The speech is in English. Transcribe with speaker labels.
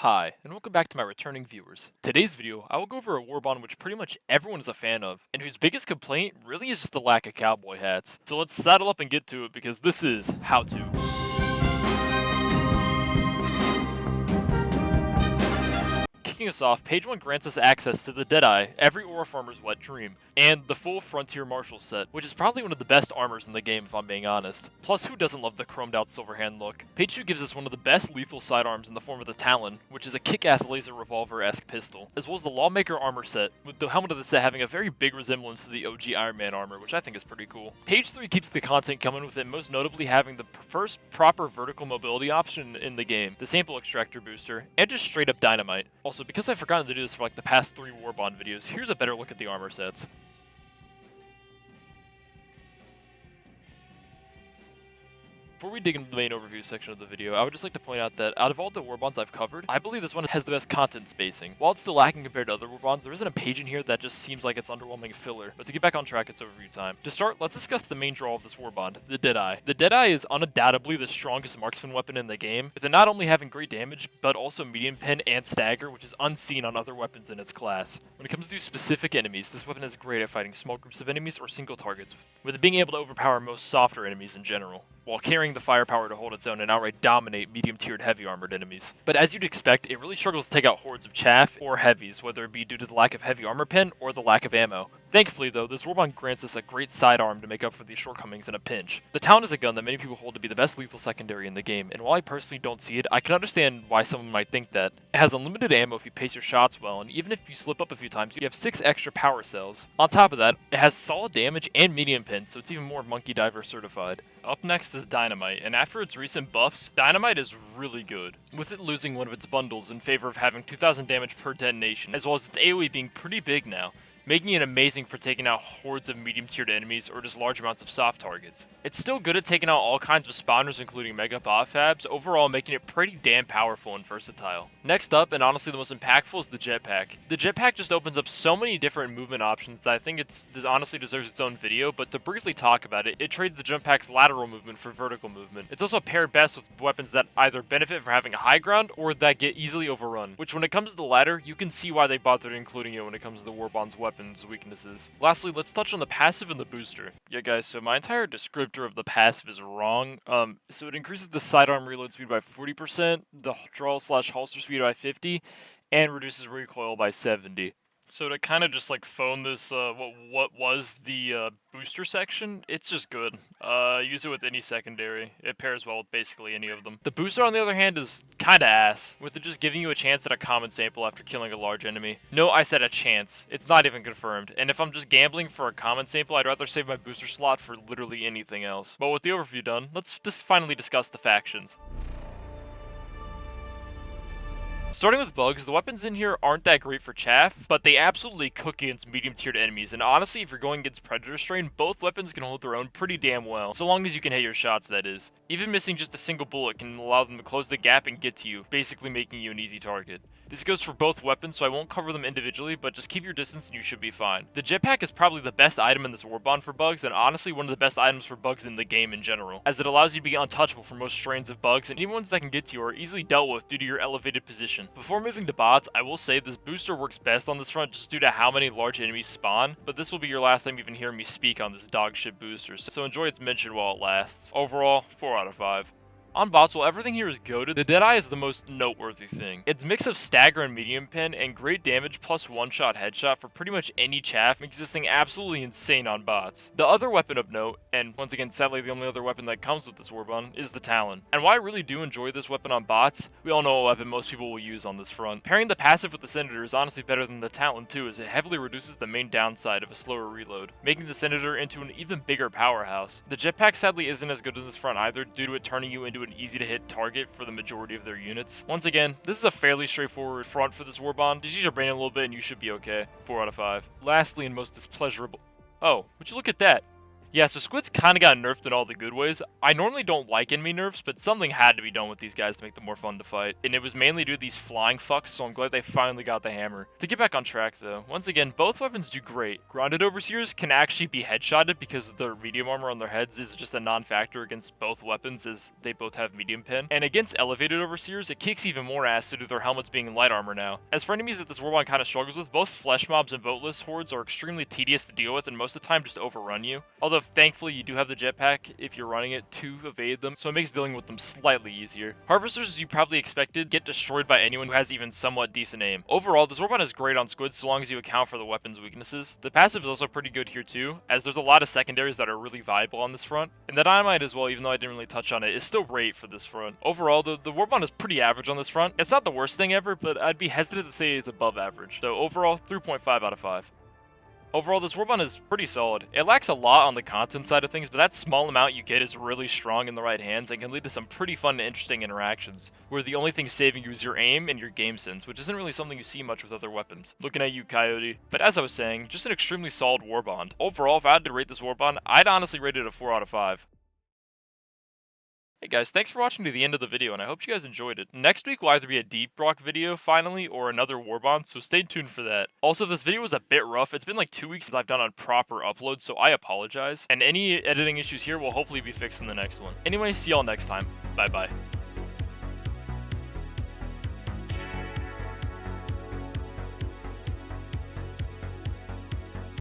Speaker 1: Hi, and welcome back to my returning viewers. Today's video, I will go over a warbond which pretty much everyone is a fan of, and whose biggest complaint really is just the lack of cowboy hats. So let's saddle up and get to it because this is how to. Kicking us off, page 1 grants us access to the Deadeye, every Aura Farmer's wet dream, and the full Frontier Marshal set, which is probably one of the best armors in the game if I'm being honest. Plus, who doesn't love the chromed out Silverhand look? Page 2 gives us one of the best lethal sidearms in the form of the Talon, which is a kick-ass laser revolver-esque pistol, as well as the Lawmaker armor set, with the helmet of the set having a very big resemblance to the OG Iron Man armor, which I think is pretty cool. Page 3 keeps the content coming with it, most notably having the first proper vertical mobility option in the game, the sample extractor booster, and just straight up dynamite. Also, because I've forgotten to do this for like the past 3 Warbond videos, here's a better look at the armor sets. Before we dig into the main overview section of the video, I would just like to point out that out of all the warbonds I've covered, I believe this one has the best content spacing. While it's still lacking compared to other warbonds, there isn't a page in here that just seems like it's underwhelming filler. But to get back on track, it's overview time. To start, let's discuss the main draw of this warbond, the Deadeye. The Deadeye is undoubtedly the strongest marksman weapon in the game, with it not only having great damage, but also medium pen and stagger, which is unseen on other weapons in its class. When it comes to specific enemies, this weapon is great at fighting small groups of enemies or single targets, with it being able to overpower most softer enemies in general, while carrying the firepower to hold its own and outright dominate medium-tiered heavy-armored enemies. But as you'd expect, it really struggles to take out hordes of chaff or heavies, whether it be due to the lack of heavy armor pen or the lack of ammo. Thankfully though, this warbond grants us a great sidearm to make up for these shortcomings in a pinch. The Talon is a gun that many people hold to be the best lethal secondary in the game, and while I personally don't see it, I can understand why someone might think that. It has unlimited ammo if you pace your shots well, and even if you slip up a few times, you have 6 extra power cells. On top of that, it has solid damage and medium pen, so it's even more Monkey Diver certified. Up next is Dynamite, and after its recent buffs, Dynamite is really good, with it losing one of its bundles in favor of having 2000 damage per detonation, as well as its AoE being pretty big now, making it amazing for taking out hordes of medium-tiered enemies or just large amounts of soft targets. It's still good at taking out all kinds of spawners including Mega Bot Fabs, overall making it pretty damn powerful and versatile. Next up, and honestly the most impactful, is the Jetpack. The Jetpack just opens up so many different movement options that I think it honestly deserves its own video, but to briefly talk about it, it trades the Jetpack's lateral movement for vertical movement. It's also paired best with weapons that either benefit from having a high ground or that get easily overrun, which when it comes to the latter, you can see why they bothered including it when it comes to the Warbond's weapons weaknesses. Lastly, let's touch on the passive and the booster. Yeah guys, so my entire descriptor of the passive is wrong. So it increases the sidearm reload speed by 40%, the draw/holster speed by 50, and reduces recoil by 70. So to kind of just like phone this, what was the booster section, it's just good. Use it with any secondary. It pairs well with basically any of them. The booster, on the other hand, is kind of ass, with it just giving you a chance at a common sample after killing a large enemy. No, I said a chance. It's not even confirmed. And if I'm just gambling for a common sample, I'd rather save my booster slot for literally anything else. But with the overview done, let's just finally discuss the factions. Starting with bugs, the weapons in here aren't that great for chaff, but they absolutely cook against medium-tiered enemies, and honestly, if you're going against Predator Strain, both weapons can hold their own pretty damn well, so long as you can hit your shots, that is. Even missing just a single bullet can allow them to close the gap and get to you, basically making you an easy target. This goes for both weapons, so I won't cover them individually, but just keep your distance and you should be fine. The Jetpack is probably the best item in this warbond for bugs, and honestly one of the best items for bugs in the game in general, as it allows you to be untouchable for most strains of bugs, and even ones that can get to you are easily dealt with due to your elevated position. Before moving to bots, I will say this booster works best on this front just due to how many large enemies spawn, but this will be your last time even hearing me speak on this dogshit booster, so enjoy its mention while it lasts. Overall, 4 out of 5. On bots, while everything here is goated, the Deadeye is the most noteworthy thing. Its mix of stagger and medium pen and great damage plus one-shot headshot for pretty much any chaff makes this thing absolutely insane on bots. The other weapon of note, and once again sadly the only other weapon that comes with this warbond, is the Talon. And while I really do enjoy this weapon on bots, we all know what weapon most people will use on this front. Pairing the passive with the Senator is honestly better than the Talon too, as it heavily reduces the main downside of a slower reload, making the Senator into an even bigger powerhouse. The Jetpack sadly isn't as good as this front either, due to it turning you into an easy to hit target for the majority of their units. Once again, this is a fairly straightforward front for this warbond. Just use your brain a little bit and you should be okay. 4 out of 5. Lastly and most displeasurable. Oh, would you look at that? Yeah, so Squid's kind of got nerfed in all the good ways. I normally don't like enemy nerfs, but something had to be done with these guys to make them more fun to fight. And it was mainly due to these flying fucks, so I'm glad they finally got the hammer. To get back on track though, once again, both weapons do great. Grounded Overseers can actually be headshotted because their medium armor on their heads is just a non-factor against both weapons, as they both have medium pin. And against Elevated Overseers, it kicks even more ass due to their helmets being light armor now. As for enemies that this Warbond kind of struggles with, both flesh mobs and boatless hordes are extremely tedious to deal with and most of the time just overrun you. Although thankfully you do have the jetpack if you're running it to evade them, so it makes dealing with them slightly easier. Harvesters, as you probably expected, get destroyed by anyone who has even somewhat decent aim. Overall, this Warbond is great on Squid so long as you account for the weapon's weaknesses. The passive is also pretty good here too, as there's a lot of secondaries that are really viable on this front. And the dynamite as well, even though I didn't really touch on it, is still great for this front. Overall, the Warbond is pretty average on this front. It's not the worst thing ever, but I'd be hesitant to say it's above average. So overall, 3.5 out of 5. Overall, this Warbond is pretty solid. It lacks a lot on the content side of things, but that small amount you get is really strong in the right hands and can lead to some pretty fun and interesting interactions, where the only thing saving you is your aim and your game sense, which isn't really something you see much with other weapons. Looking at you, Coyote. But as I was saying, just an extremely solid Warbond. Overall, if I had to rate this Warbond, I'd honestly rate it a 4 out of 5. Hey guys, thanks for watching to the end of the video, and I hope you guys enjoyed it. Next week will either be a Deep Rock video, finally, or another Warbond, so stay tuned for that. Also, if this video was a bit rough, it's been like 2 weeks since I've done a proper upload, so I apologize. And any editing issues here will hopefully be fixed in the next one. Anyway, see y'all next time. Bye-bye.